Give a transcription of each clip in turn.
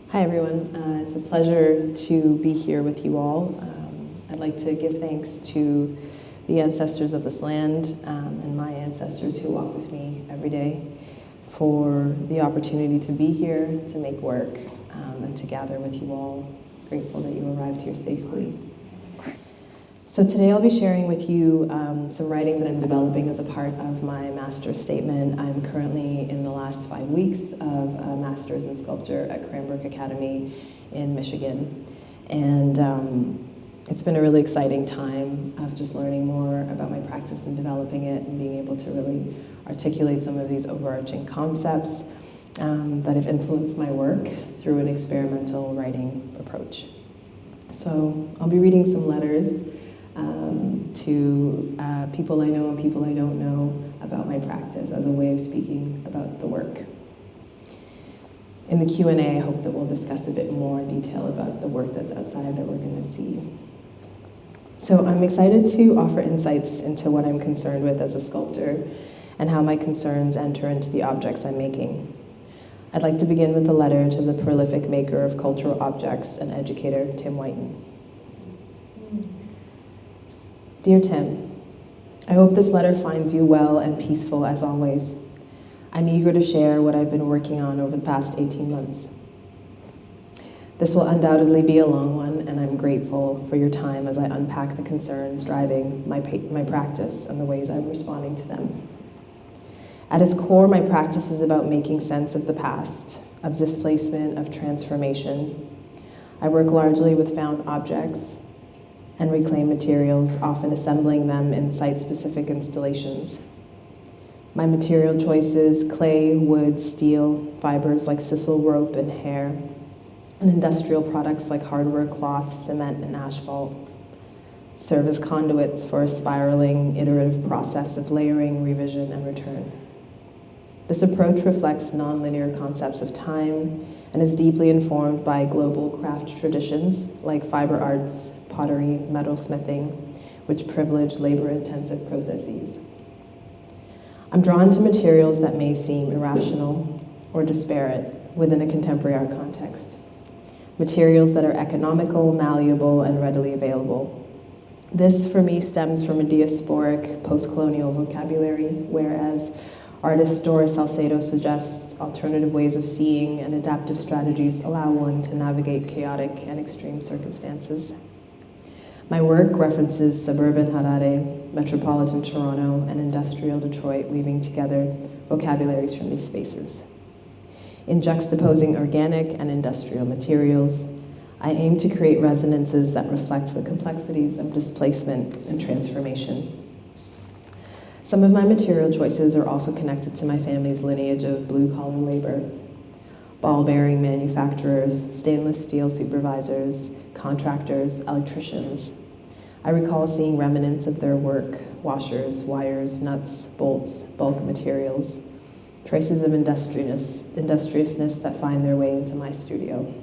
Hi everyone, it's a pleasure to be here with you all. I'd like to give thanks to the ancestors of this land and my ancestors who walk with me every day for the opportunity to be here, to make work, and to gather with you all. Grateful that you arrived here safely. So today I'll be sharing with you some writing that I'm developing as a part of my master's statement. I'm currently in the last 5 weeks of a master's in sculpture at Cranbrook Academy in Michigan. And it's been a really exciting time of just learning more about my practice and developing it and being able to really articulate some of these overarching concepts that have influenced my work through an experimental writing approach. So I'll be reading some letters to people I know and people I don't know about my practice as a way of speaking about the work. In the Q&A, I hope that we'll discuss a bit more detail about the work that's outside that we're going to see. So I'm excited to offer insights into what I'm concerned with as a sculptor and how my concerns enter into the objects I'm making. I'd like to begin with a letter to the prolific maker of cultural objects and educator, Tim Whiten. Dear Tim, I hope this letter finds you well and peaceful as always. I'm eager to share what I've been working on over the past 18 months. This will undoubtedly be a long one, and I'm grateful for your time as I unpack the concerns driving my practice and the ways I'm responding to them. At its core, my practice is about making sense of the past, of displacement, of transformation. I work largely with found objects and reclaimed materials, often assembling them in site-specific installations. My material choices, clay, wood, steel, fibers like sisal rope and hair, and industrial products like hardware, cloth, cement, and asphalt, serve as conduits for a spiraling, iterative process of layering, revision, and return. This approach reflects nonlinear concepts of time and is deeply informed by global craft traditions like fiber arts, pottery, metalsmithing, which privilege labor-intensive processes. I'm drawn to materials that may seem irrational or disparate within a contemporary art context. Materials that are economical, malleable, and readily available. This, for me, stems from a diasporic, post-colonial vocabulary, whereas artist Dura suggests alternative ways of seeing and adaptive strategies allow one to navigate chaotic and extreme circumstances. My work references suburban Harare, metropolitan Toronto, and industrial Detroit, weaving together vocabularies from these spaces. In juxtaposing organic and industrial materials, I aim to create resonances that reflect the complexities of displacement and transformation. Some of my material choices are also connected to my family's lineage of blue-collar labor. Ball-bearing manufacturers, stainless steel supervisors, contractors, electricians. I recall seeing remnants of their work, washers, wires, nuts, bolts, bulk materials, traces of industriousness that find their way into my studio.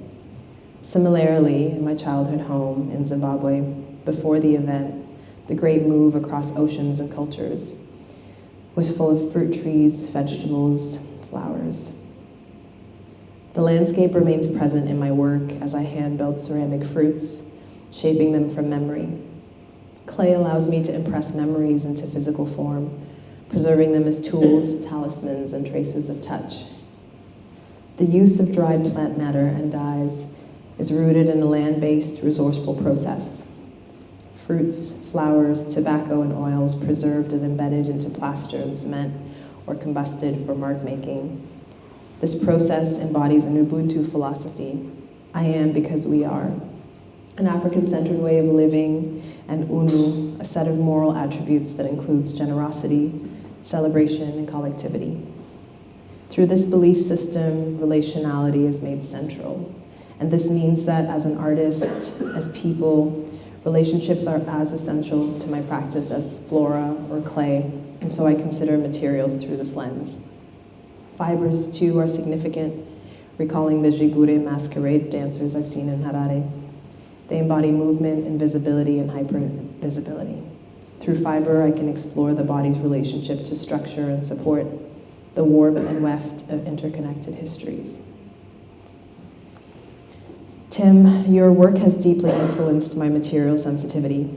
Similarly, in my childhood home in Zimbabwe, before the event, the great move across oceans and cultures was full of fruit trees, vegetables, flowers. The landscape remains present in my work as I hand-build ceramic fruits, shaping them from memory. Clay allows me to impress memories into physical form, preserving them as tools, talismans, and traces of touch. The use of dried plant matter and dyes is rooted in a land-based, resourceful process. Fruits, flowers, tobacco, and oils preserved and embedded into plaster and cement or combusted for mark making. This process embodies an Ubuntu philosophy. I am because we are. An African-centered way of living, and unu, a set of moral attributes that includes generosity, celebration, and collectivity. Through this belief system, relationality is made central. And this means that as an artist, as people, relationships are as essential to my practice as flora or clay, and so I consider materials through this lens. Fibers, too, are significant, recalling the Jigure masquerade dancers I've seen in Harare. They embody movement, invisibility, and hypervisibility. Through fiber, I can explore the body's relationship to structure and support, the warp and weft of interconnected histories. Tim, your work has deeply influenced my material sensitivity.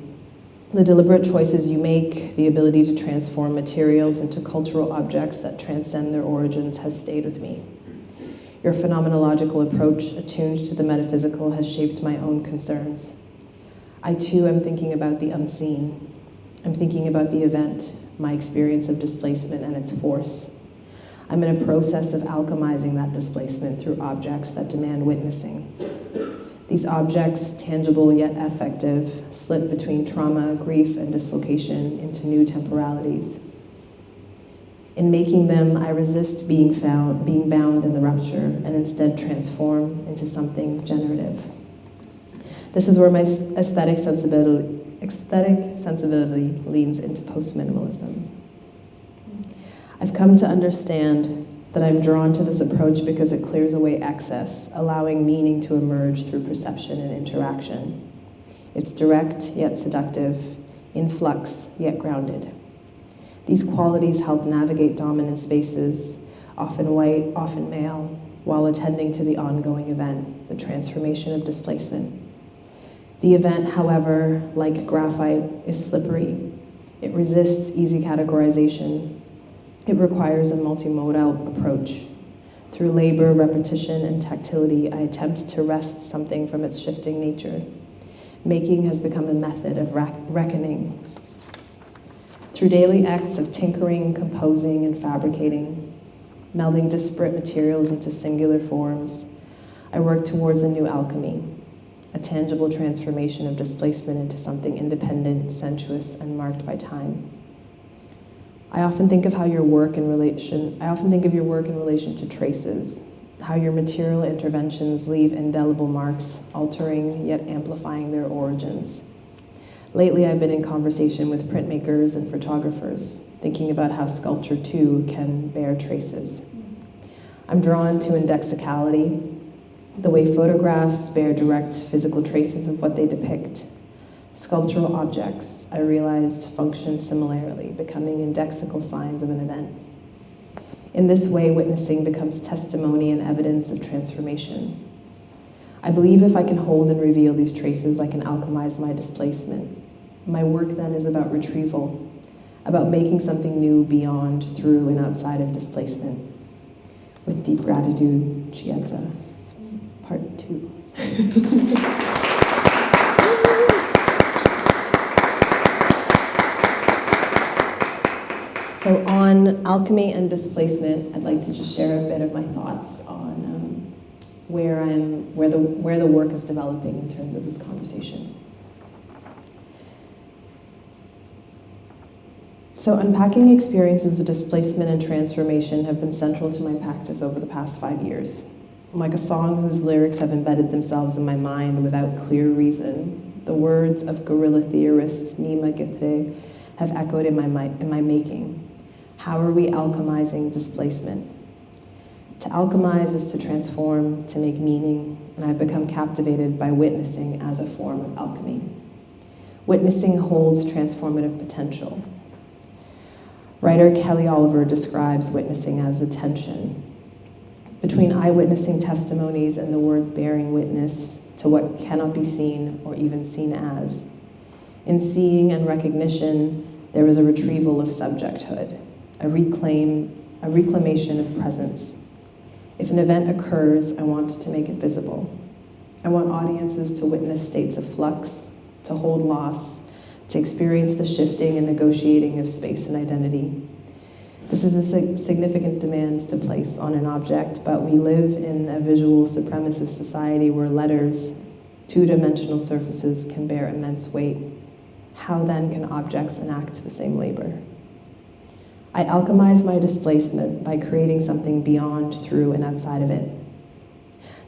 The deliberate choices you make, the ability to transform materials into cultural objects that transcend their origins has stayed with me. Your phenomenological approach, attuned to the metaphysical, has shaped my own concerns. I too am thinking about the unseen. I'm thinking about the event, my experience of displacement and its force. I'm in a process of alchemizing that displacement through objects that demand witnessing. These objects, tangible yet affective, slip between trauma, grief, and dislocation into new temporalities. In making them, I resist being bound in the rupture and instead transform into something generative. This is where my aesthetic sensibility leans into post-minimalism. I've come to understand that I'm drawn to this approach because it clears away excess, allowing meaning to emerge through perception and interaction. It's direct yet seductive, in flux yet grounded. These qualities help navigate dominant spaces, often white, often male, while attending to the ongoing event, the transformation of displacement. The event, however, like graphite, is slippery. It resists easy categorization. It requires a multimodal approach. Through labor, repetition, and tactility, I attempt to wrest something from its shifting nature. Making has become a method of reckoning. Through daily acts of tinkering, composing, and fabricating, melding disparate materials into singular forms, I work towards a new alchemy, a tangible transformation of displacement into something independent, sensuous, and marked by time. I often think of your work in relation to traces, how your material interventions leave indelible marks, altering yet amplifying their origins. Lately, I've been in conversation with printmakers and photographers, thinking about how sculpture too can bear traces. I'm drawn to indexicality, the way photographs bear direct physical traces of what they depict. Sculptural objects, I realized, function similarly, becoming indexical signs of an event. In this way, witnessing becomes testimony and evidence of transformation. I believe if I can hold and reveal these traces, I can alchemize my displacement. My work then is about retrieval, about making something new beyond, through, and outside of displacement. With deep gratitude, Chiedza. Part 2. So on alchemy and displacement, I'd like to just share a bit of my thoughts on where the work is developing in terms of this conversation. So unpacking experiences of displacement and transformation have been central to my practice over the past 5 years. Like a song whose lyrics have embedded themselves in my mind without clear reason, the words of guerrilla theorist Nima Githre have echoed in my making. How are we alchemizing displacement? To alchemize is to transform, to make meaning, and I've become captivated by witnessing as a form of alchemy. Witnessing holds transformative potential. Writer Kelly Oliver describes witnessing as a tension between eyewitnessing testimonies and the word bearing witness to what cannot be seen or even seen as. In seeing and recognition, there is a retrieval of subjecthood, a reclamation of presence. If an event occurs, I want to make it visible. I want audiences to witness states of flux, to hold loss, to experience the shifting and negotiating of space and identity. This is a significant demand to place on an object, but we live in a visual supremacist society where letters, two-dimensional surfaces, can bear immense weight. How then can objects enact the same labor? I alchemize my displacement by creating something beyond, through, and outside of it.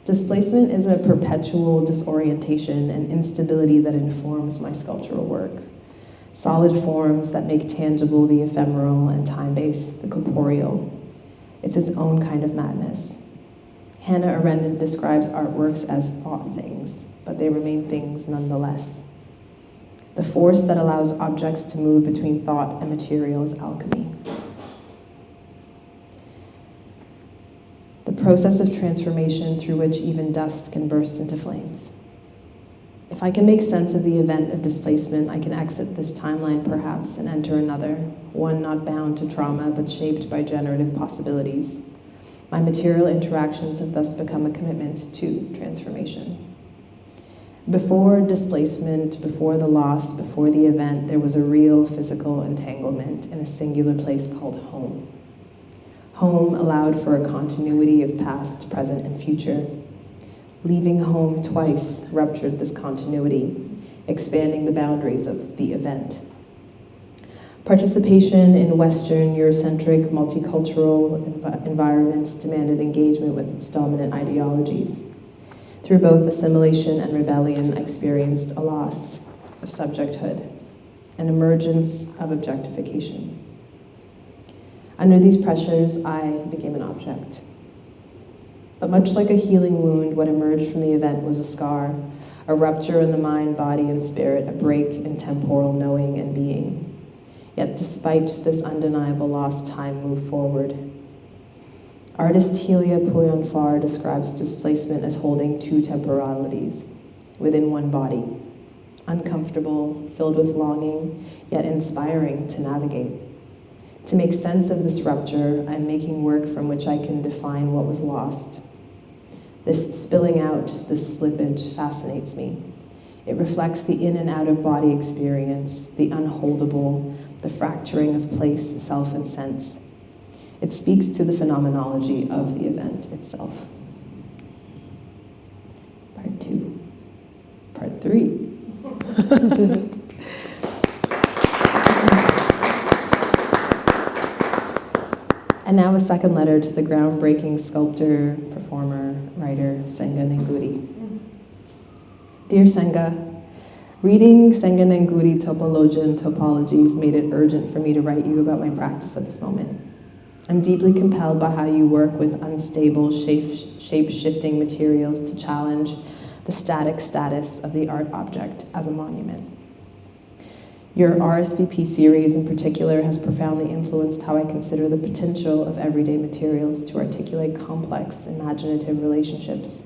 Displacement is a perpetual disorientation and instability that informs my sculptural work. Solid forms that make tangible the ephemeral and time-based the corporeal. It's its own kind of madness. Hannah Arendt describes artworks as thought things, but they remain things nonetheless. The force that allows objects to move between thought and material is alchemy. The process of transformation through which even dust can burst into flames. If I can make sense of the event of displacement, I can exit this timeline perhaps and enter another, one not bound to trauma but shaped by generative possibilities. My material interactions have thus become a commitment to transformation. Before displacement, before the loss, before the event, there was a real physical entanglement in a singular place called home. Home allowed for a continuity of past, present, and future. Leaving home twice ruptured this continuity, expanding the boundaries of the event. Participation in Western, Eurocentric, multicultural environments demanded engagement with its dominant ideologies. Through both assimilation and rebellion, I experienced a loss of subjecthood, an emergence of objectification. Under these pressures, I became an object. But much like a healing wound, what emerged from the event was a scar, a rupture in the mind, body, and spirit, a break in temporal knowing and being. Yet despite this undeniable loss, time moved forward. Artist Helia Poyanfar describes displacement as holding two temporalities within one body, uncomfortable, filled with longing, yet inspiring to navigate. To make sense of this rupture, I'm making work from which I can define what was lost. This spilling out, this slippage fascinates me. It reflects the in and out of body experience, the unholdable, the fracturing of place, self, and sense. It speaks to the phenomenology of the event itself. Part 2. Part 3. And now a second letter to the groundbreaking sculptor, performer, writer, Senga Nenguri. Dear Senga, reading Senga Nenguri Topologia and Topologies made it urgent for me to write you about my practice at this moment. I'm deeply compelled by how you work with unstable, shape-shifting materials to challenge the static status of the art object as a monument. Your RSVP series in particular has profoundly influenced how I consider the potential of everyday materials to articulate complex, imaginative relationships,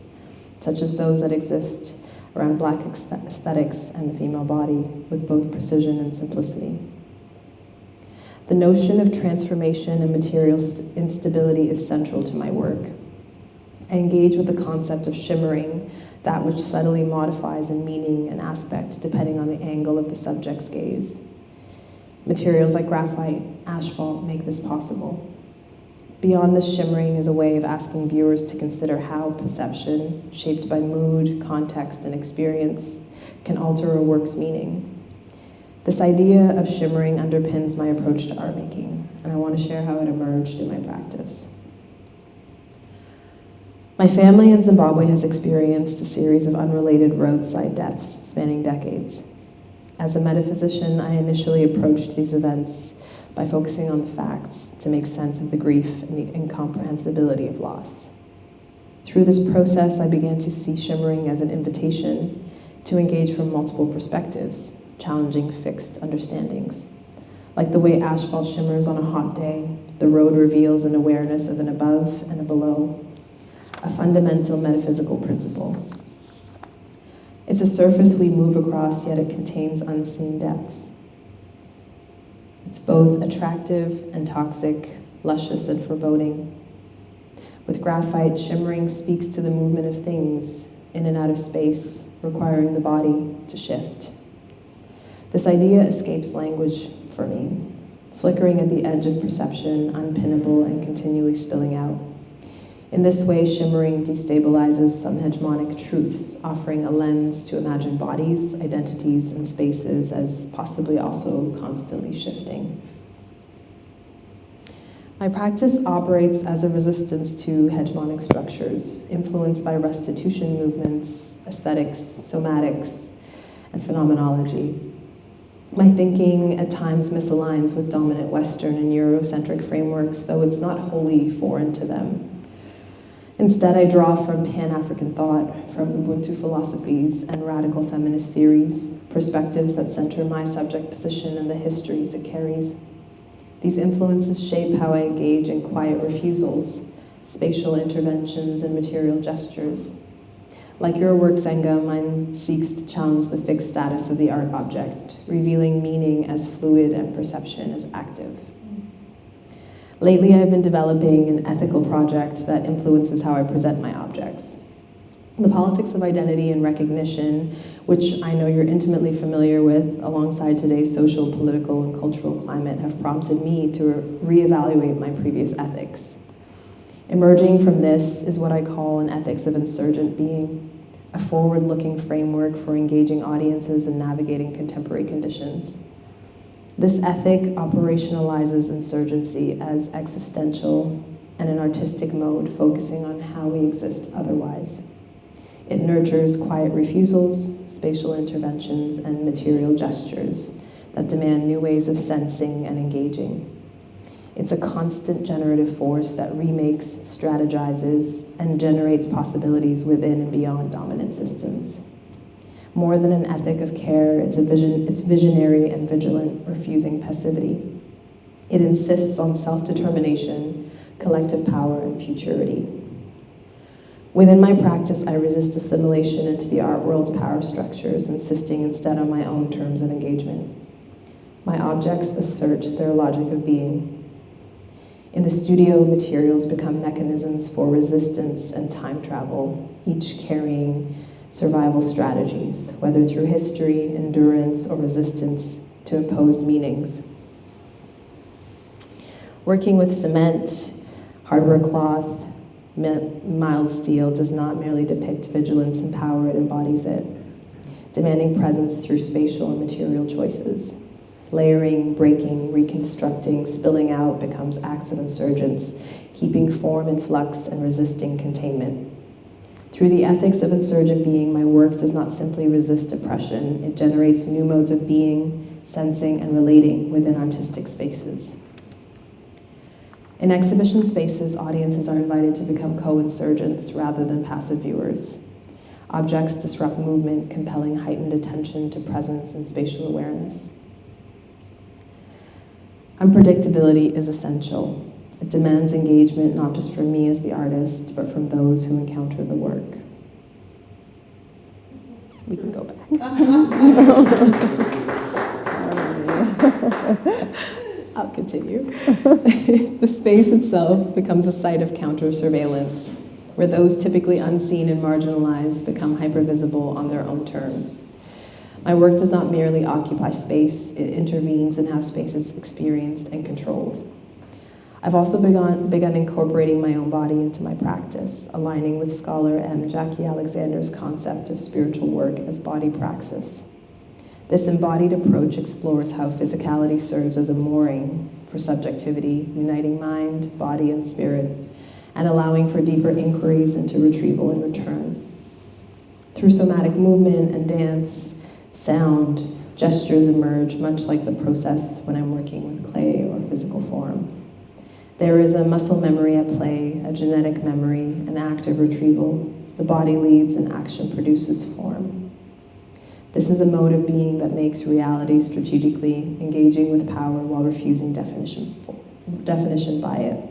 such as those that exist around Black aesthetics and the female body, with both precision and simplicity. The notion of transformation and material instability is central to my work. I engage with the concept of shimmering, that which subtly modifies in meaning and aspect depending on the angle of the subject's gaze. Materials like graphite, asphalt make this possible. Beyond this shimmering is a way of asking viewers to consider how perception, shaped by mood, context, and experience, can alter a work's meaning. This idea of shimmering underpins my approach to art making, and I want to share how it emerged in my practice. My family in Zimbabwe has experienced a series of unrelated roadside deaths spanning decades. As a metaphysician, I initially approached these events by focusing on the facts to make sense of the grief and the incomprehensibility of loss. Through this process, I began to see shimmering as an invitation to engage from multiple perspectives, challenging fixed understandings. Like the way asphalt shimmers on a hot day, the road reveals an awareness of an above and a below, a fundamental metaphysical principle. It's a surface we move across, yet it contains unseen depths. It's both attractive and toxic, luscious and foreboding. With graphite, shimmering speaks to the movement of things in and out of space, requiring the body to shift. This idea escapes language for me, flickering at the edge of perception, unpinnable and continually spilling out. In this way, shimmering destabilizes some hegemonic truths, offering a lens to imagine bodies, identities, and spaces as possibly also constantly shifting. My practice operates as a resistance to hegemonic structures, influenced by restitution movements, aesthetics, somatics, and phenomenology. My thinking at times misaligns with dominant Western and Eurocentric frameworks, though it's not wholly foreign to them. Instead, I draw from Pan-African thought, from Ubuntu philosophies and radical feminist theories, perspectives that center my subject position and the histories it carries. These influences shape how I engage in quiet refusals, spatial interventions, and material gestures. Like your work, Senga, mine seeks to challenge the fixed status of the art object, revealing meaning as fluid and perception as active. Lately, I've been developing an ethical project that influences how I present my objects. The politics of identity and recognition, which I know you're intimately familiar with, alongside today's social, political, and cultural climate, have prompted me to reevaluate my previous ethics. Emerging from this is what I call an ethics of insurgent being, a forward-looking framework for engaging audiences and navigating contemporary conditions. This ethic operationalizes insurgency as existential and an artistic mode focusing on how we exist otherwise. It nurtures quiet refusals, spatial interventions, and material gestures that demand new ways of sensing and engaging. It's a constant generative force that remakes, strategizes, and generates possibilities within and beyond dominant systems. More than an ethic of care, it's visionary and vigilant, refusing passivity. It insists on self-determination, collective power, and futurity. Within my practice, I resist assimilation into the art world's power structures, insisting instead on my own terms of engagement. My objects assert their logic of being. In the studio, materials become mechanisms for resistance and time travel, each carrying survival strategies, whether through history, endurance, or resistance to imposed meanings. Working with cement, hardware cloth, mild steel does not merely depict vigilance and power, it embodies it, demanding presence through spatial and material choices. Layering, breaking, reconstructing, spilling out becomes acts of insurgence, keeping form in flux and resisting containment. Through the ethics of insurgent being, my work does not simply resist oppression, it generates new modes of being, sensing, and relating within artistic spaces. In exhibition spaces, audiences are invited to become co-insurgents rather than passive viewers. Objects disrupt movement, compelling heightened attention to presence and spatial awareness. Unpredictability is essential. It demands engagement not just from me as the artist, but from those who encounter the work. We can go back. I'll continue. The space itself becomes a site of counter-surveillance, where those typically unseen and marginalized become hypervisible on their own terms. My work does not merely occupy space, it intervenes in how space is experienced and controlled. I've also begun incorporating my own body into my practice, aligning with scholar M. Jackie Alexander's concept of spiritual work as body praxis. This embodied approach explores how physicality serves as a mooring for subjectivity, uniting mind, body, and spirit, and allowing for deeper inquiries into retrieval and return. Through somatic movement and dance, sound, gestures emerge, much like the process when I'm working with clay or physical form. There is a muscle memory at play, a genetic memory, an active retrieval. The body leads and action produces form. This is a mode of being that makes reality strategically, engaging with power while refusing definition by it,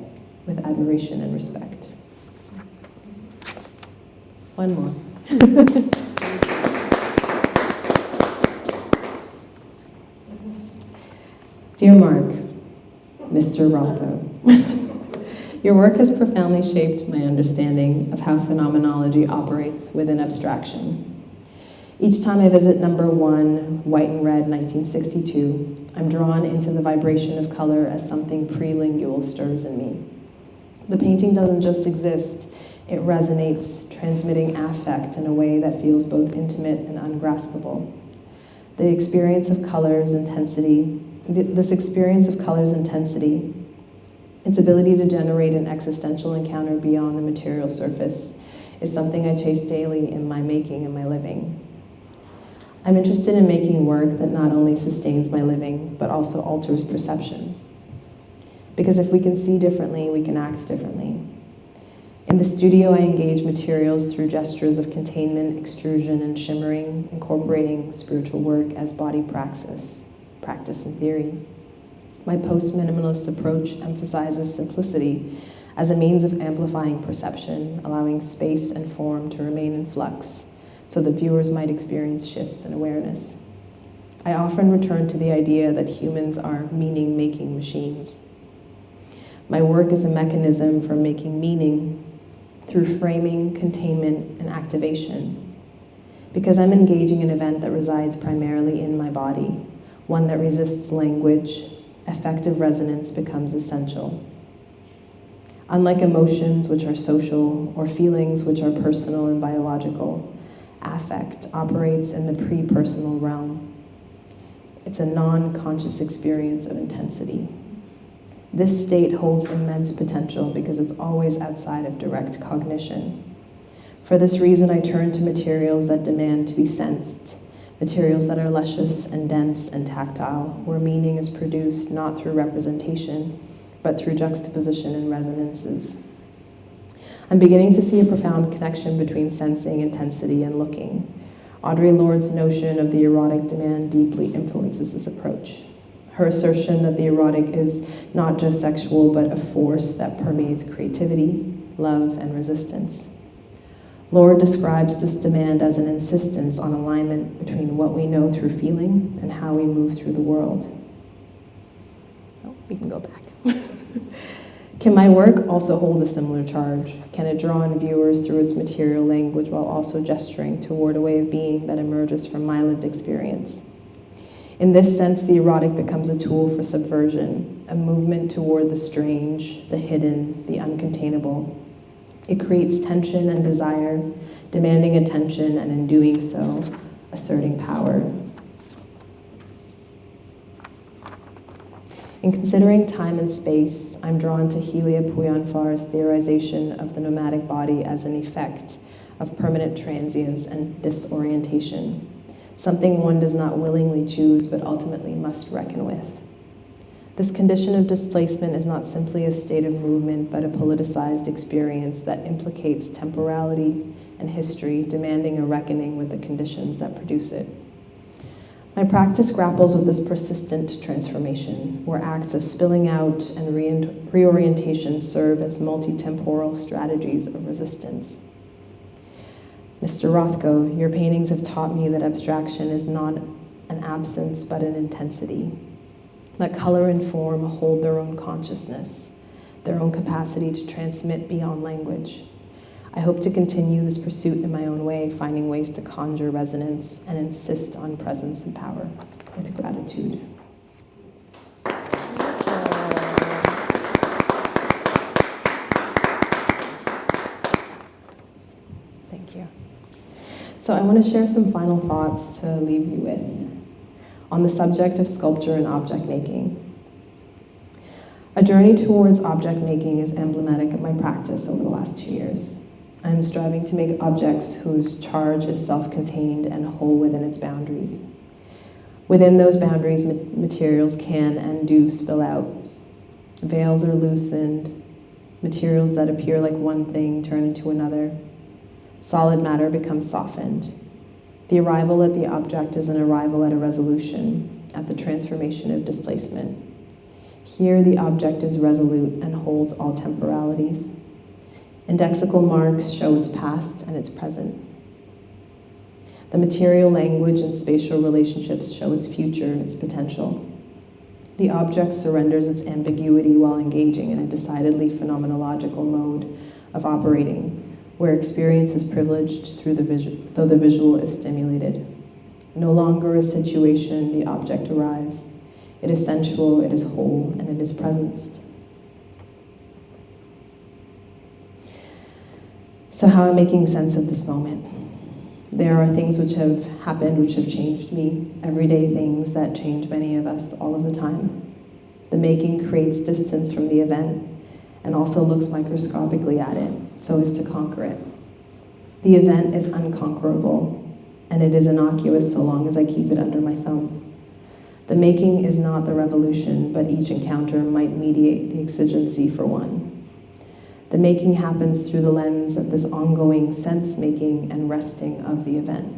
with admiration and respect. One more. Dear Mark, Mr. Rothko, your work has profoundly shaped my understanding of how phenomenology operates within abstraction. Each time I visit number 1, White and Red, 1962, I'm drawn into the vibration of color as something prelingual stirs in me. The painting doesn't just exist, it resonates, transmitting affect in a way that feels both intimate and ungraspable. This experience of color's intensity, its ability to generate an existential encounter beyond the material surface, is something I chase daily in my making and my living. I'm interested in making work that not only sustains my living, but also alters perception. Because if we can see differently, we can act differently. In the studio, I engage materials through gestures of containment, extrusion, and shimmering, incorporating spiritual work as body practice and theory. My post-minimalist approach emphasizes simplicity, as a means of amplifying perception, allowing space and form to remain in flux, so that viewers might experience shifts in awareness. I often return to the idea that humans are meaning-making machines. My work is a mechanism for making meaning through framing, containment, and activation. Because I'm engaging an event that resides primarily in my body, one that resists language, effective resonance becomes essential. Unlike emotions, which are social, or feelings, which are personal and biological, affect operates in the pre-personal realm. It's a non-conscious experience of intensity. This state holds immense potential because it's always outside of direct cognition. For this reason, I turn to materials that demand to be sensed, materials that are luscious and dense and tactile, where meaning is produced not through representation, but through juxtaposition and resonances. I'm beginning to see a profound connection between sensing, intensity, and looking. Audre Lorde's notion of the erotic demand deeply influences this approach. Her assertion that the erotic is not just sexual, but a force that permeates creativity, love, and resistance. Lorde describes this demand as an insistence on alignment between what we know through feeling and how we move through the world. Oh, we can go back. Can my work also hold a similar charge? Can it draw in viewers through its material language while also gesturing toward a way of being that emerges from my lived experience? In this sense, the erotic becomes a tool for subversion, a movement toward the strange, the hidden, the uncontainable. It creates tension and desire, demanding attention, and in doing so, asserting power. In considering time and space, I'm drawn to Helia Puyanfar's theorization of the nomadic body as an effect of permanent transience and disorientation, something one does not willingly choose but ultimately must reckon with. This condition of displacement is not simply a state of movement, but a politicized experience that implicates temporality and history, demanding a reckoning with the conditions that produce it. My practice grapples with this persistent transformation, where acts of spilling out and reorientation serve as multi-temporal strategies of resistance. Mr. Rothko, your paintings have taught me that abstraction is not an absence, but an intensity. That color and form hold their own consciousness, their own capacity to transmit beyond language. I hope to continue this pursuit in my own way, finding ways to conjure resonance and insist on presence and power with gratitude. Thank you. So I want to share some final thoughts to leave you with on the subject of sculpture and object making. A journey towards object making is emblematic of my practice over the last 2 years. I'm striving to make objects whose charge is self-contained and whole within its boundaries. Within those boundaries, materials can and do spill out. Veils are loosened. Materials that appear like one thing turn into another. Solid matter becomes softened. The arrival at the object is an arrival at a resolution, at the transformation of displacement. Here, the object is resolute and holds all temporalities. Indexical marks show its past and its present. The material language and spatial relationships show its future and its potential. The object surrenders its ambiguity while engaging in a decidedly phenomenological mode of operating, where experience is privileged though the visual is stimulated. No longer a situation, the object arrives. It is sensual, it is whole, and it is presenced. So how am I making sense of this moment? There are things which have happened which have changed me, everyday things that change many of us all of the time. The making creates distance from the event and also looks microscopically at it, so as to conquer it. The event is unconquerable, and it is innocuous so long as I keep it under my thumb. The making is not the revolution, but each encounter might mediate the exigency for one. The making happens through the lens of this ongoing sense-making and resting of the event.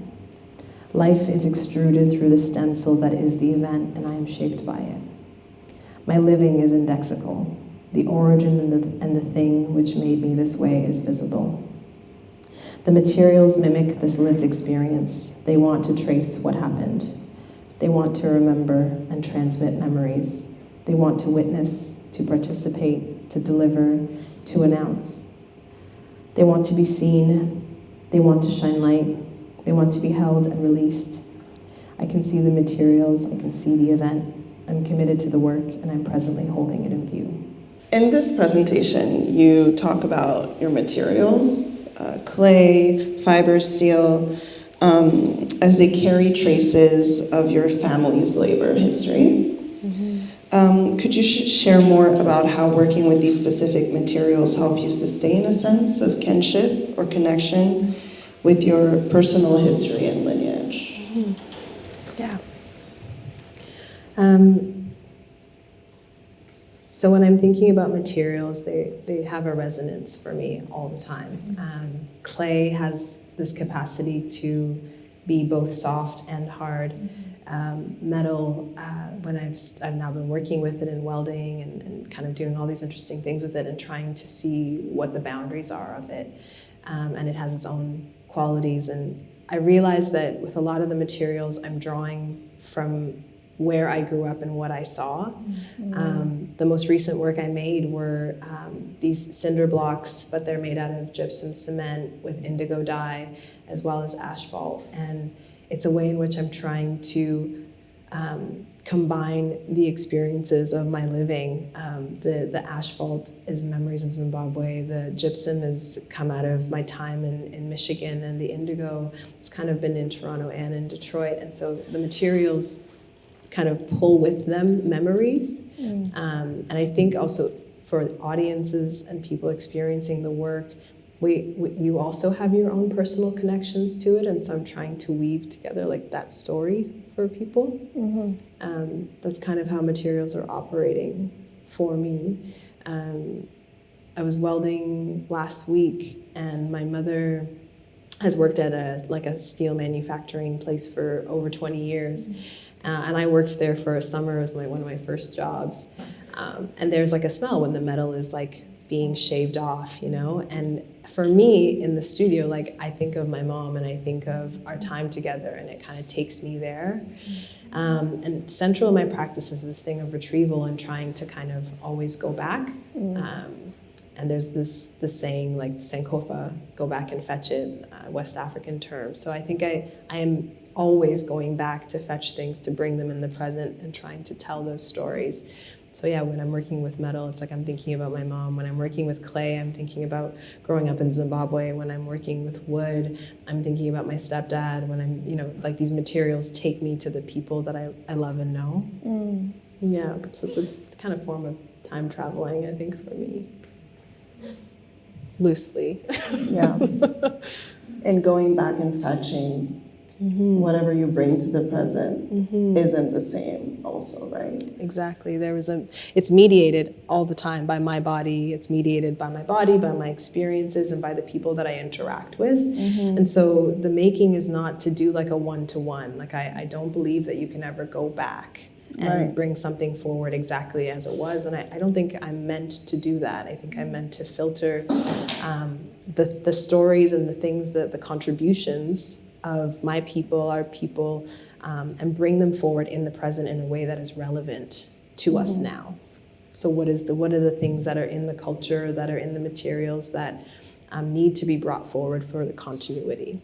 Life is extruded through the stencil that is the event, and I am shaped by it. My living is indexical. The origin and the thing which made me this way is visible. The materials mimic this lived experience. They want to trace what happened. They want to remember and transmit memories. They want to witness, to participate, to deliver, to announce. They want to be seen. They want to shine light. They want to be held and released. I can see the materials. I can see the event. I'm committed to the work, and I'm presently holding it in view. In this presentation, you talk about your materials, clay, fiber, steel, as they carry traces of your family's labor history. Mm-hmm. Could you share more about how working with these specific materials help you sustain a sense of kinship or connection with your personal history and lineage? Mm-hmm. Yeah. So when I'm thinking about materials, they have a resonance for me all the time. Clay has this capacity to be both soft and hard. Metal, when I've now been working with it in welding and kind of doing all these interesting things with it and trying to see what the boundaries are of it. And it has its own qualities. And I realized that with a lot of the materials, I'm drawing from where I grew up and what I saw. Mm-hmm. The most recent work I made were these cinder blocks, but they're made out of gypsum cement with indigo dye, as well as asphalt. And it's a way in which I'm trying to combine the experiences of my living. The asphalt is memories of Zimbabwe. The gypsum has come out of my time in Michigan, and the indigo has kind of been in Toronto and in Detroit. And so the materials kind of pull with them memories. And I think also for audiences and people experiencing the work, you also have your own personal connections to it, and so I'm trying to weave together like that story for people. Mm-hmm. That's kind of how materials are operating for me. I was welding last week, and my mother has worked at a steel manufacturing place for over 20 years. Mm-hmm. And I worked there for a summer. It was one of my first jobs. And there's like a smell when the metal is like being shaved off, you know? And for me in the studio, like I think of my mom and I think of our time together, and it kind of takes me there. And central in my practice is this thing of retrieval and trying to kind of always go back. And there's this saying like Sankofa, go back and fetch it, West African term. So I think I am always going back to fetch things, to bring them in the present and trying to tell those stories. So yeah, when I'm working with metal, it's like I'm thinking about my mom. When I'm working with clay, I'm thinking about growing up in Zimbabwe. When I'm working with wood, I'm thinking about my stepdad. When I'm, like these materials take me to the people that I love and know. Yeah, so it's a kind of form of time traveling, I think, for me. Loosely. Yeah. And going back and fetching whatever you bring to the present isn't the same also, right? Exactly. It's mediated all the time by my body. It's mediated by my body, by my experiences, and by the people that I interact with. And so the making is not to do like a one-to-one. Like I don't believe that you can ever go back and bring something forward exactly as it was. And I don't think I'm meant to do that. I think I'm meant to filter the stories and the things, the contributions of my people, our people, and bring them forward in the present in a way that is relevant to us now. So what are the things that are in the culture, that are in the materials that need to be brought forward for the continuity?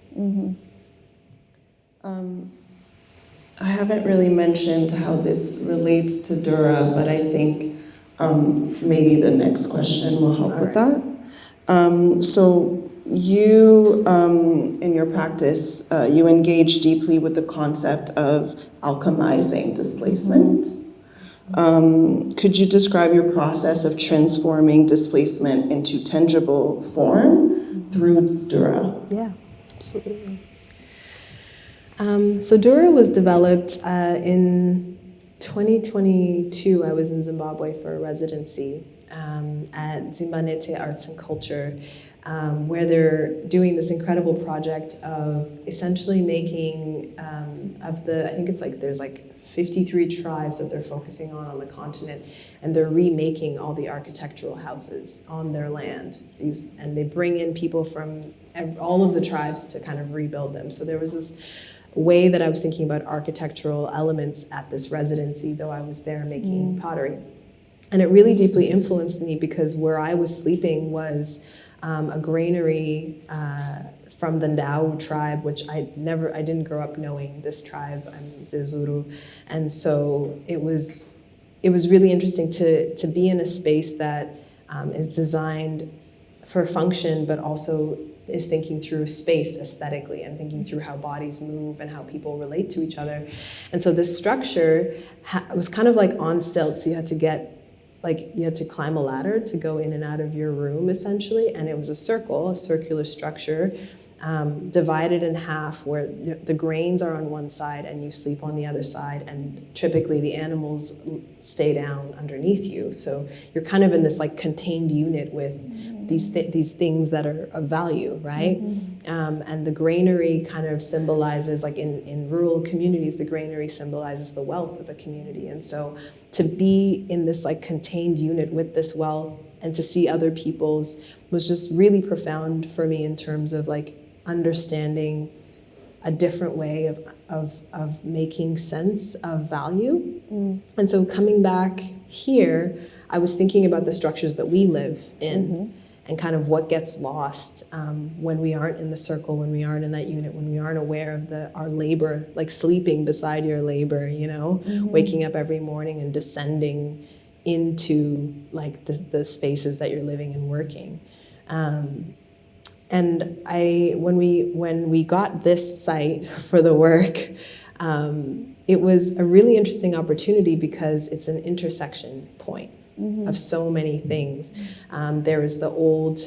I haven't really mentioned how this relates to Dura, but I think maybe the next question will help with that. So you, in your practice, you engage deeply with the concept of alchemizing displacement. Could you describe your process of transforming displacement into tangible form through Dura? Yeah, absolutely. So Dura was developed in 2022. I was in Zimbabwe for a residency at Zimbabwean Arts and Culture, where they're doing this incredible project of essentially making I think it's like there's like 53 tribes that they're focusing on the continent, and they're remaking all the architectural houses on their land. And they bring in people from all of the tribes to kind of rebuild them. So there was this way that I was thinking about architectural elements at this residency, though I was there making pottery. And it really deeply influenced me because where I was sleeping was a granary from the Ndau tribe, which I didn't grow up knowing this tribe. I'm Zezuru. And so it was really interesting to be in a space that is designed for function, but also is thinking through space aesthetically and thinking through how bodies move and how people relate to each other. And so this structure was kind of like on stilts. So you had to climb a ladder to go in and out of your room, essentially. And it was a circular structure, divided in half, where the grains are on one side and you sleep on the other side. And typically the animals stay down underneath you. So you're kind of in this like contained unit with these things that are of value, right? And the granary kind of symbolizes, like in rural communities, the granary symbolizes the wealth of a community. And so to be in this like contained unit with this wealth and to see other people's was just really profound for me in terms of like understanding a different way of making sense of value. And so coming back here, I was thinking about the structures that we live in. And kind of what gets lost when we aren't in the circle, when we aren't in that unit, when we aren't aware of our labor, like sleeping beside your labor, you know, waking up every morning and descending into like the spaces that you're living and working. And when we got this site for the work, it was a really interesting opportunity because it's an intersection point of so many things. There was the old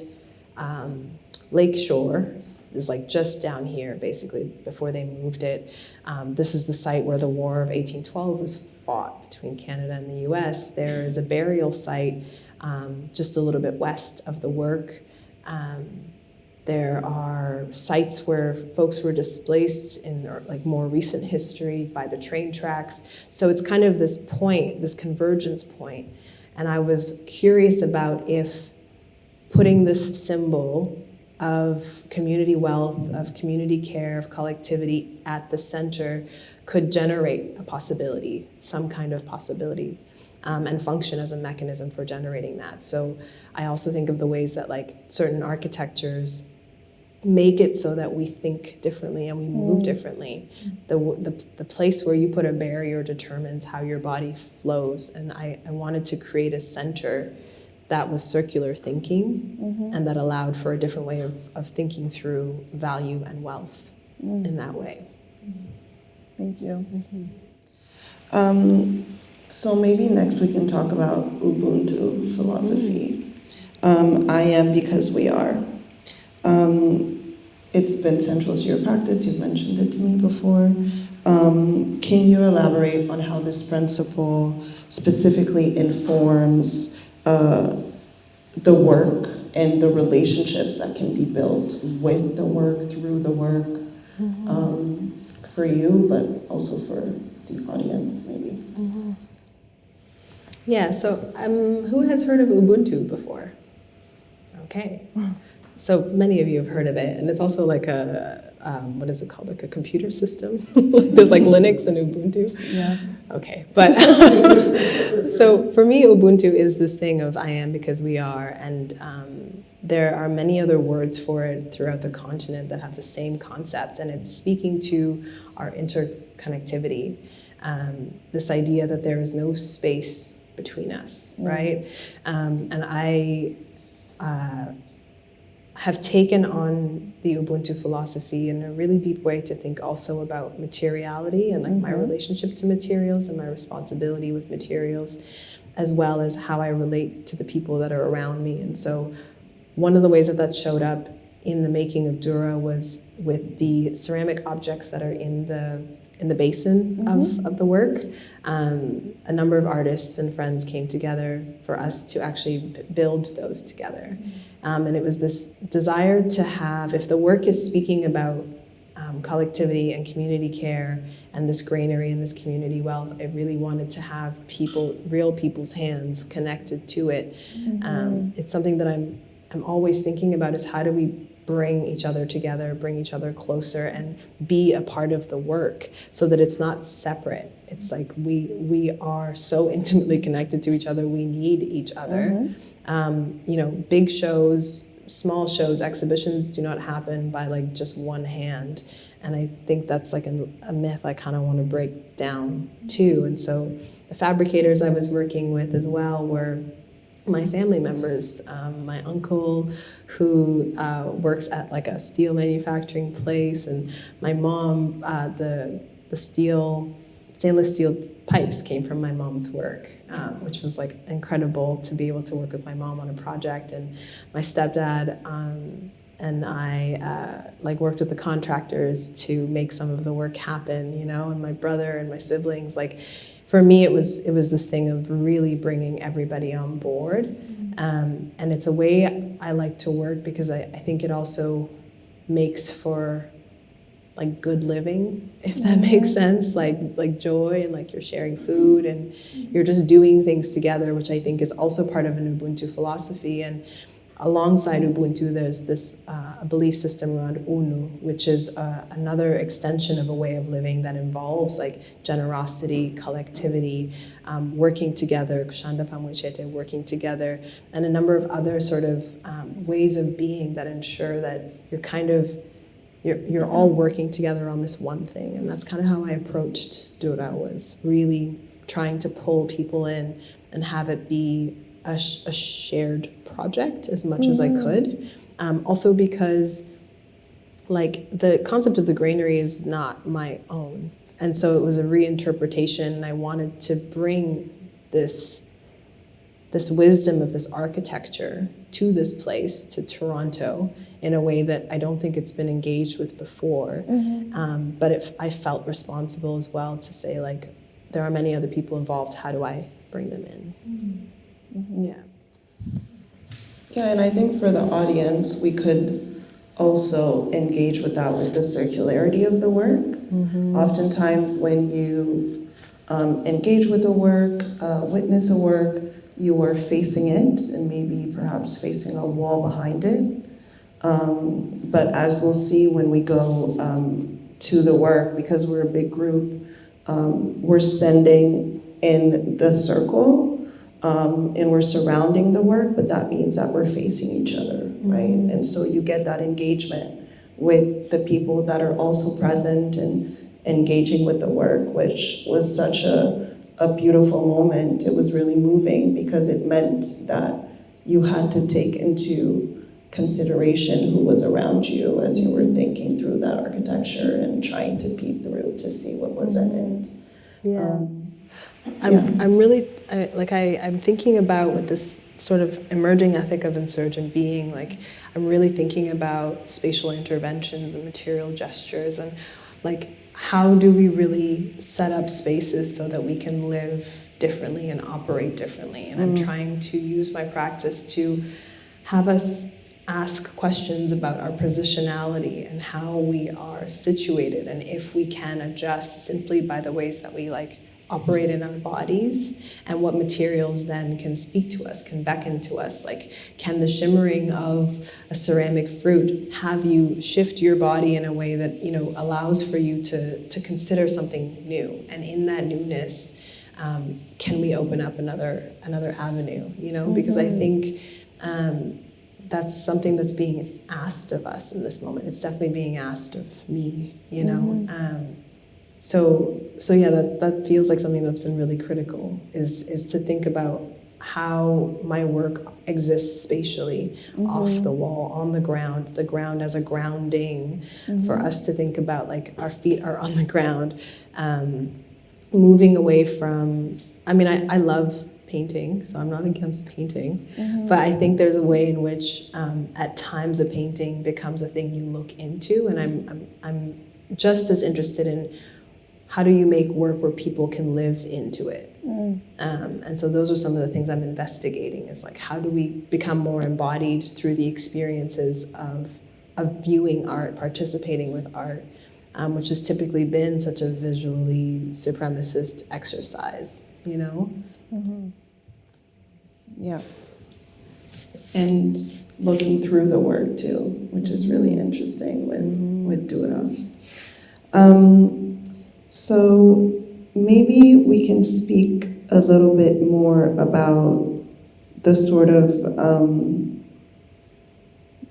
lake shore, is like just down here, basically, before they moved it. This is the site where the War of 1812 was fought between Canada and the US. There is a burial site just a little bit west of the work. There are sites where folks were displaced in like more recent history by the train tracks. So it's kind of this point, this convergence point. And I was curious about if putting this symbol of community wealth, of community care, of collectivity at the center could generate a possibility, some kind of possibility, and function as a mechanism for generating that. So I also think of the ways that like certain architectures make it so that we think differently and we move differently. The place where you put a barrier determines how your body flows, and I wanted to create a center that was circular thinking and that allowed for a different way of thinking through value and wealth in that way. Thank you. So maybe next we can talk about Ubuntu philosophy. I am because we are. It's been central to your practice. You've mentioned it to me before. Can you elaborate on how this principle specifically informs the work and the relationships that can be built with the work, through the work, for you, but also for the audience, maybe? Yeah, so who has heard of Ubuntu before? Okay. So many of you have heard of it, and it's also like what is it called? Like a computer system? There's like Linux and Ubuntu. Yeah. Okay, but so for me, Ubuntu is this thing of I am because we are, and there are many other words for it throughout the continent that have the same concept, and it's speaking to our interconnectivity, this idea that there is no space between us, right? And I have taken on the Ubuntu philosophy in a really deep way to think also about materiality and like my relationship to materials and my responsibility with materials, as well as how I relate to the people that are around me. And so one of the ways that showed up in the making of Dura was with the ceramic objects that are in the basin of the work. A number of artists and friends came together for us to actually build those together. And it was this desire to have, if the work is speaking about collectivity and community care and this granary and this community wealth, I really wanted to have real people's hands connected to it. It's something that I'm always thinking about, is how do we bring each other together, bring each other closer, and be a part of the work so that it's not separate. It's like we are so intimately connected to each other. We need each other. Big shows, small shows, exhibitions do not happen by like just one hand. And I think that's like a myth I kind of want to break down too. And so the fabricators I was working with as well were my family members. My uncle, who works at like a steel manufacturing place, and my mom, the stainless steel pipes came from my mom's work, which was like incredible to be able to work with my mom on a project. And my stepdad and I worked with the contractors to make some of the work happen, and my brother and my siblings, for me, it was this thing of really bringing everybody on board. And it's a way I like to work because I think it also makes for like good living, if that makes sense, like joy, and like you're sharing food and you're just doing things together, which I think is also part of an Ubuntu philosophy. And alongside Ubuntu, there's this a belief system around Unu, which is another extension of a way of living that involves like generosity, collectivity, working together, working together, and a number of other sort of ways of being that ensure that you're all working together on this one thing. And that's kind of how I approached Dura, was really trying to pull people in and have it be a shared project as much as I could. Also because like the concept of the granary is not my own. And so it was a reinterpretation, and I wanted to bring this wisdom of this architecture to this place, to Toronto, in a way that I don't think it's been engaged with before. But I felt responsible as well to say, like, there are many other people involved, how do I bring them in? Yeah, and I think for the audience, we could also engage with that with the circularity of the work. Oftentimes when you engage with a work, witness a work, you are facing it and maybe perhaps facing a wall behind it. But as we'll see when we go to the work, because we're a big group, we're sending in the circle, and we're surrounding the work, but that means that we're facing each other, right? And so you get that engagement with the people that are also present and engaging with the work, which was such a beautiful moment. It was really moving because it meant that you had to take into consideration who was around you as you were thinking through that architecture and trying to peep through to see what was in it. I'm really, I'm thinking about with this sort of emerging ethic of insurgent being, like, I'm really thinking about spatial interventions and material gestures, and like, how do we really set up spaces so that we can live differently and operate differently? And I'm trying to use my practice to have us ask questions about our positionality and how we are situated, and if we can adjust simply by the ways that we operate in our bodies, and what materials then can speak to us, can beckon to us. Like, can the shimmering of a ceramic fruit have you shift your body in a way that allows for you to consider something new? And in that newness, can we open up another avenue? Because I think that's something that's being asked of us in this moment. It's definitely being asked of me. So yeah, that feels like something that's been really critical, is to think about how my work exists spatially, off the wall, on the ground as a grounding, for us to think about, like, our feet are on the ground, moving away from, I love painting, so I'm not against painting, but I think there's a way in which at times a painting becomes a thing you look into, and I'm just as interested in how do you make work where people can live into it? And so those are some of the things I'm investigating, is like, how do we become more embodied through the experiences of viewing art, participating with art, which has typically been such a visually supremacist exercise, you know? Mm-hmm. Yeah. And looking through the work too, which is really interesting with Dura. So maybe we can speak a little bit more about the sort of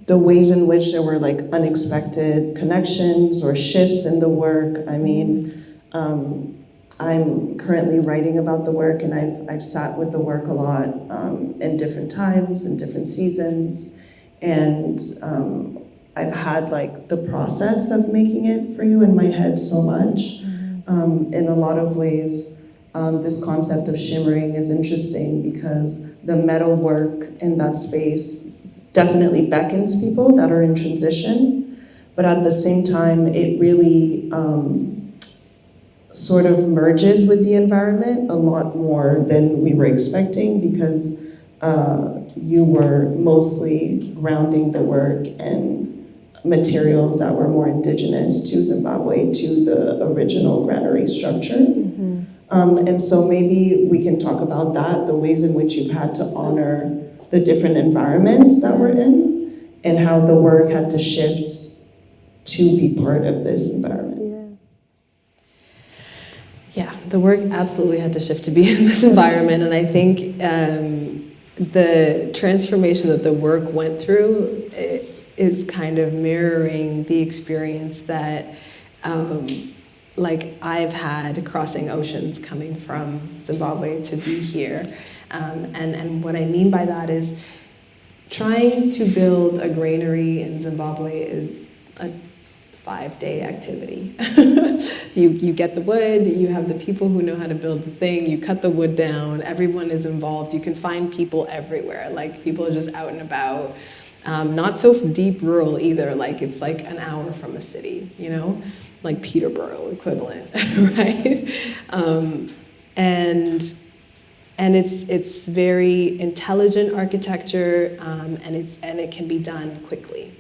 the ways in which there were like unexpected connections or shifts in the work. I mean, I'm currently writing about the work, and I've sat with the work a lot in different times and different seasons, and I've had like the process of making it for you in my head so much. In a lot of ways, this concept of shimmering is interesting because the metal work in that space definitely beckons people that are in transition, but at the same time, it really sort of merges with the environment a lot more than we were expecting, because you were mostly grounding the work in materials that were more indigenous to Zimbabwe, to the original granary structure. And so maybe we can talk about that, the ways in which you've had to honor the different environments that we're in, and how the work had to shift to be part of this environment. Yeah, the work absolutely had to shift to be in this environment, and I think the transformation that the work went through is kind of mirroring the experience that like I've had crossing oceans coming from Zimbabwe to be here. And what I mean by that is trying to build a granary in Zimbabwe is a 5-day activity. You get the wood, you have the people who know how to build the thing, you cut the wood down, everyone is involved, you can find people everywhere, like people are just out and about. Not so deep rural either, like it's like an hour from a city, you know, like Peterborough equivalent, right? And it's very intelligent architecture, and it can be done quickly.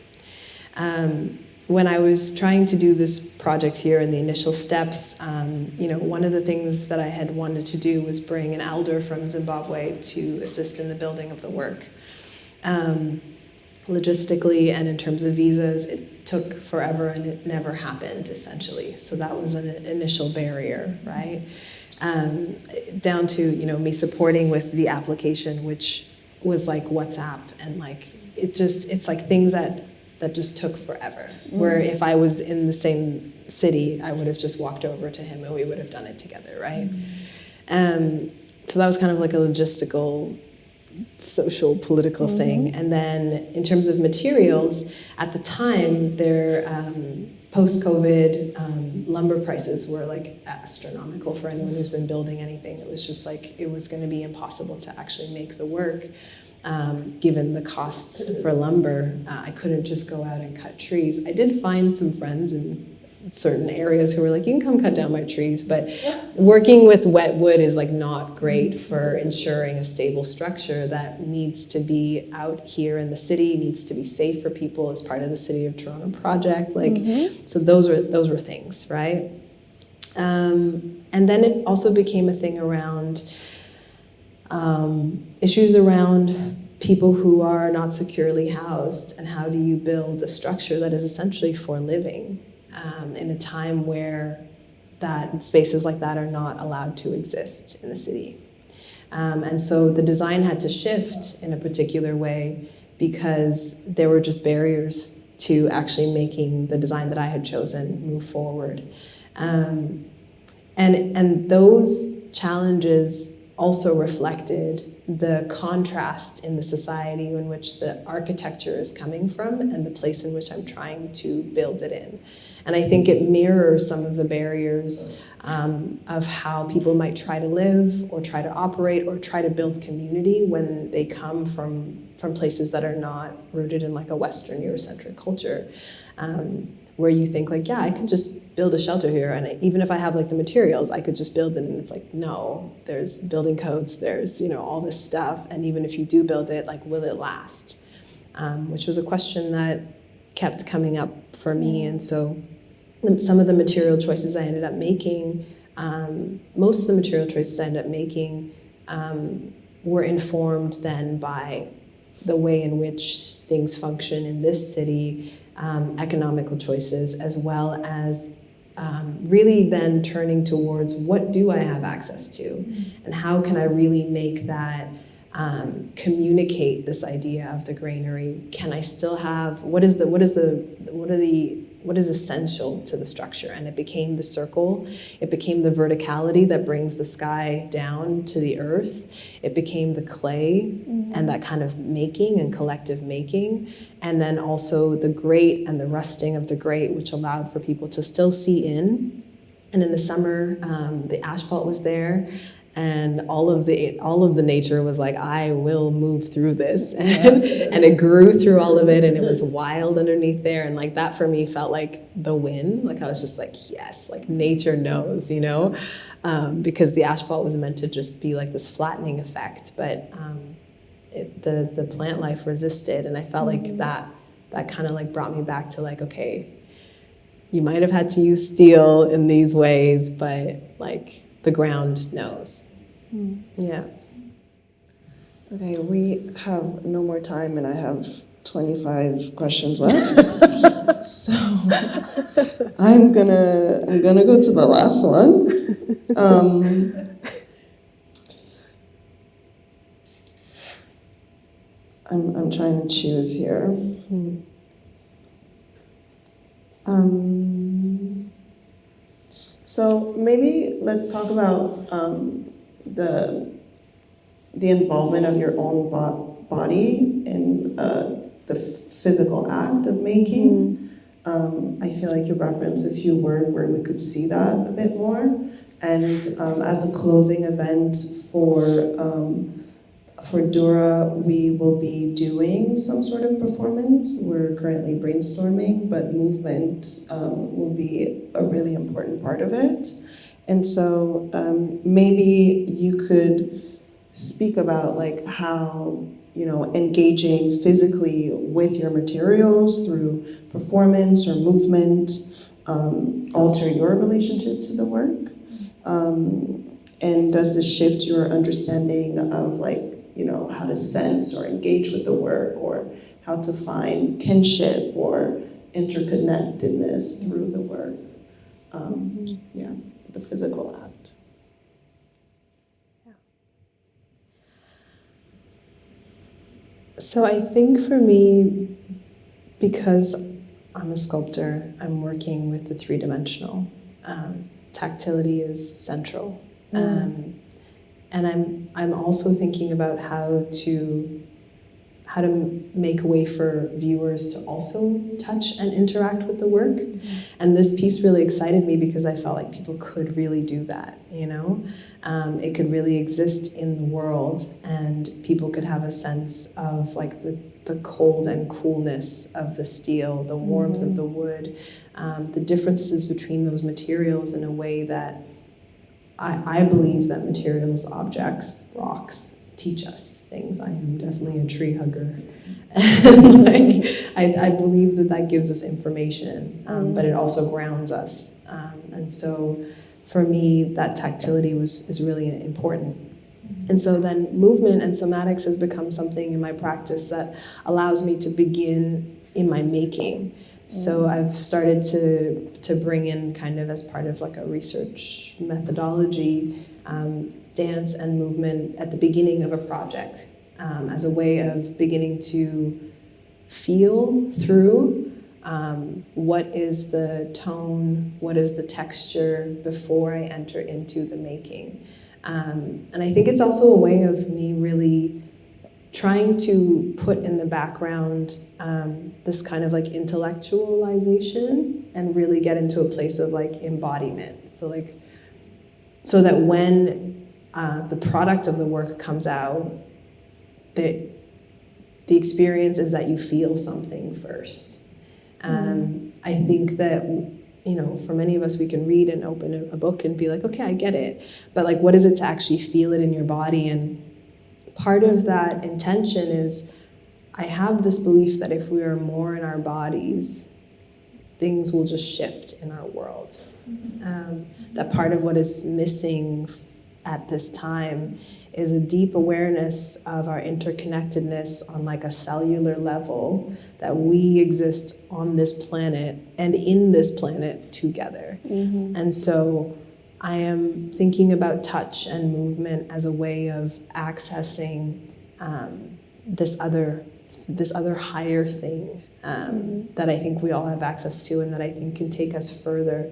When I was trying to do this project here in the initial steps, you know, one of the things that I had wanted to do was bring an elder from Zimbabwe to assist in the building of the work. Logistically and in terms of visas, it took forever and it never happened, essentially. So that was an initial barrier, right? Down to, you know, me supporting with the application, which was like WhatsApp, and like it's like things that just took forever. Where if I was in the same city, I would have just walked over to him and we would have done it together, right? So that was kind of like a logistical, social, political thing. And then in terms of materials, at the time, their post-COVID lumber prices were like astronomical for anyone who's been building anything. It was just like, it was going to be impossible to actually make the work. Given the costs for lumber, I couldn't just go out and cut trees. I did find some friends in certain areas who were like, you can come cut down my trees, but working with wet wood is like not great for ensuring a stable structure that needs to be out here in the city, needs to be safe for people as part of the City of Toronto project. Like, so those were things, right? And then it also became a thing around issues around people who are not securely housed, and how do you build a structure that is essentially for living in a time where that spaces like that are not allowed to exist in the city. And so the design had to shift in a particular way because there were just barriers to actually making the design that I had chosen move forward. And those challenges also reflected the contrast in the society in which the architecture is coming from and the place in which I'm trying to build it in. And I think it mirrors some of the barriers of how people might try to live or try to operate or try to build community when they come from places that are not rooted in like a Western Eurocentric culture. Where you think like, yeah, I could just build a shelter here, and even if I have like the materials, I could just build it, and it's like, no, there's building codes, there's, you know, all this stuff, and even if you do build it, like, will it last? Which was a question that kept coming up for me. And so some of the material choices I ended up making, most of the material choices I ended up making were informed then by the way in which things function in this city, economical choices, as well as really then turning towards what do I have access to, and how can I really make that communicate this idea of the granary? Can I still have what is essential to the structure? And it became the circle. It became the verticality that brings the sky down to the earth. It became the clay and that kind of making and collective making. And then also the grate and the rusting of the grate, which allowed for people to still see in. And in the summer, the asphalt was there. And all of the nature was like, I will move through this, and it grew through all of it, and it was wild underneath there, and like that for me felt like the win. Like I was just like, yes, like nature knows, you know, because the asphalt was meant to just be like this flattening effect, but the plant life resisted, and I felt like that kind of like brought me back to like, okay, you might have had to use steel in these ways, but like, the ground knows. Yeah. Okay, we have no more time, and I have 25 questions left. So I'm gonna go to the last one. I'm trying to choose here. So maybe let's talk about the involvement of your own body in the physical act of making. I feel like you referenced a few words where we could see that a bit more. And as a closing event for Dura, we will be doing some sort of performance. We're currently brainstorming, but movement will be a really important part of it. And so maybe you could speak about like how, you know, engaging physically with your materials through performance or movement alter your relationship to the work. And does this shift your understanding of like, you know, how to sense or engage with the work, or how to find kinship or interconnectedness through the work? Yeah, the physical act. So I think for me, because I'm a sculptor, I'm working with the three-dimensional. Tactility is central. And I'm also thinking about how to make a way for viewers to also touch and interact with the work. And this piece really excited me because I felt like people could really do that, you know? It could really exist in the world, and people could have a sense of like the cold and coolness of the steel, the warmth of the wood, the differences between those materials in a way that I believe that materials, objects, rocks teach us things. I am definitely a tree hugger. And I believe that gives us information, but it also grounds us. And so for me, that tactility is really important. And so then movement and somatics has become something in my practice that allows me to begin in my making. So I've started to bring in, kind of as part of like a research methodology, dance and movement at the beginning of a project, as a way of beginning to feel through what is the tone, what is the texture before I enter into the making. And I think it's also a way of me really trying to put in the background this kind of like intellectualization and really get into a place of like embodiment. So that when the product of the work comes out, the experience is that you feel something first. I think that, you know, for many of us, we can read and open a book and be like, okay, I get it. But like, what is it to actually feel it in your body? And part of that intention is I have this belief that if we are more in our bodies, things will just shift in our world. That part of what is missing at this time is a deep awareness of our interconnectedness on like a cellular level, that we exist on this planet and in this planet together. And so I am thinking about touch and movement as a way of accessing this other higher thing that I think we all have access to, and that I think can take us further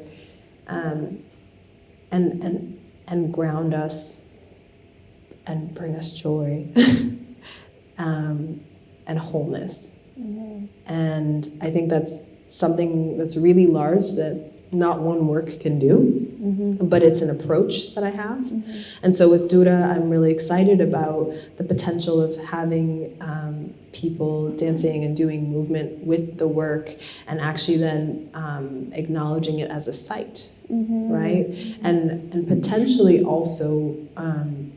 and ground us and bring us joy and wholeness. And I think that's something that's really large that not one work can do, but it's an approach that I have. And so with Dura, I'm really excited about the potential of having people dancing and doing movement with the work, and actually then acknowledging it as a site, right? And potentially also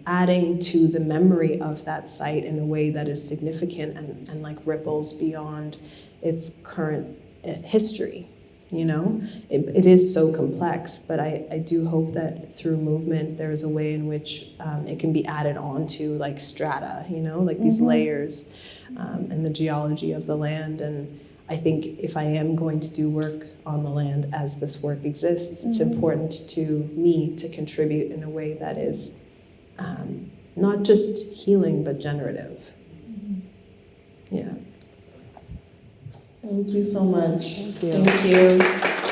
adding to the memory of that site in a way that is significant and like ripples beyond its current history. You know, it is so complex, but I do hope that through movement there's a way in which it can be added on to like strata, you know, like these layers and the geology of the land. And I think if I am going to do work on the land as this work exists, it's important to me to contribute in a way that is not just healing, but generative. Yeah. Thank you so much. Thank you. Thank you.